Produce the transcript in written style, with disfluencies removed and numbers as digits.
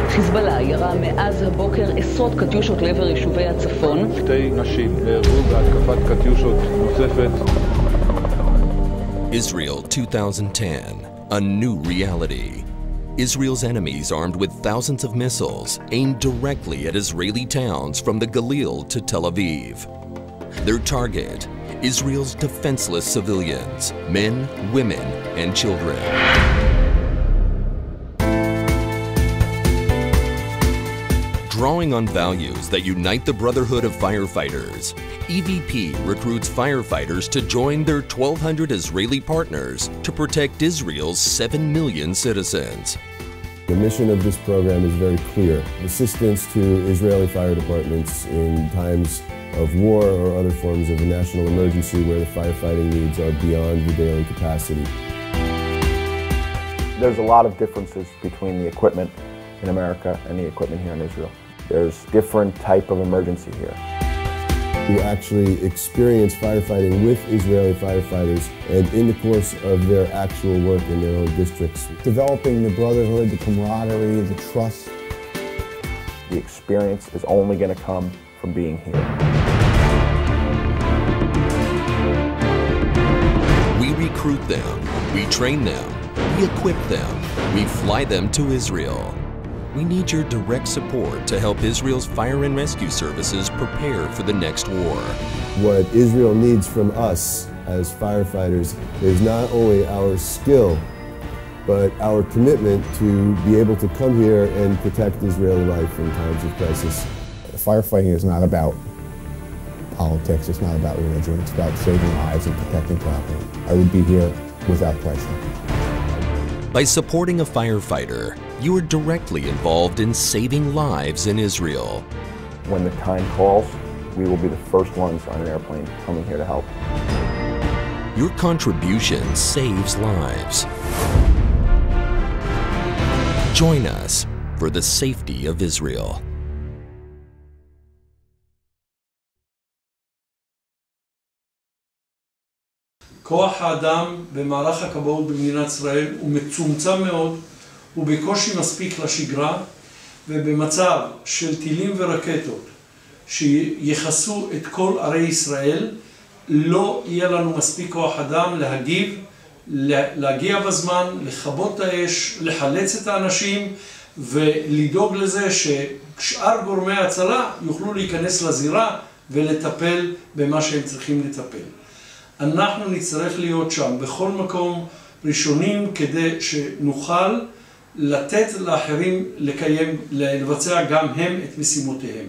חיזבאללה ירה מאז הבוקר עשרות קטיושות לעבר יישובי הצפון. 2 נשים נהרגו בהתקפת קטיושות נוספת. Israel 2010, a new reality. Israel's enemies armed with thousands of missiles aimed directly at Israeli towns from the Galil to Tel Aviv. Their target, Israel's defenseless civilians, men, women, and children. Drawing on values that unite the Brotherhood of Firefighters, EVP recruits firefighters to join their 1,200 Israeli partners to protect Israel's 7 million citizens. The mission of this program is very clear: assistance to Israeli fire departments in times of war or other forms of a national emergency where the firefighting needs are beyond the daily capacity. There's a lot of differences between the equipment in America and the equipment here in Israel. There's different type of emergency here. We actually experience firefighting with Israeli firefighters and in the course of their actual work in their own districts. Developing the brotherhood, the camaraderie, the trust. The experience is only going to come from being here. We recruit them, we train them, we equip them, we fly them to Israel. We need your direct support to help Israel's fire and rescue services prepare for the next war. What Israel needs from us as firefighters is not only our skill, but our commitment to be able to come here and protect Israeli life in times of crisis. Firefighting is not about politics, it's not about religion, it's about saving lives and protecting property. I would be here without question. By supporting a firefighter, you are directly involved in saving lives in Israel. When the time calls, we will be the first ones on an airplane coming here to help. Your contribution saves lives. Join us for the safety of Israel. כוח האדם במערך הכבאות במדינת ישראל הוא מצומצם מאוד, הוא בקושי מספיק לשגרה, ובמצב של טילים ורקטות שיחסו את כל ערי ישראל, לא יהיה לנו מספיק כוח אדם להגיב, להגיע בזמן, לכבות את האש, לחלץ את האנשים ולדאוג לזה ששאר גורמי ההצלה יוכלו להיכנס לזירה ולטפל במה שהם צריכים לטפל. אנחנו נצטרך להיות שם בכל מקום ראשונים כדי שנוכל לתת לאחרים לבצע גם הם את משימותיהם.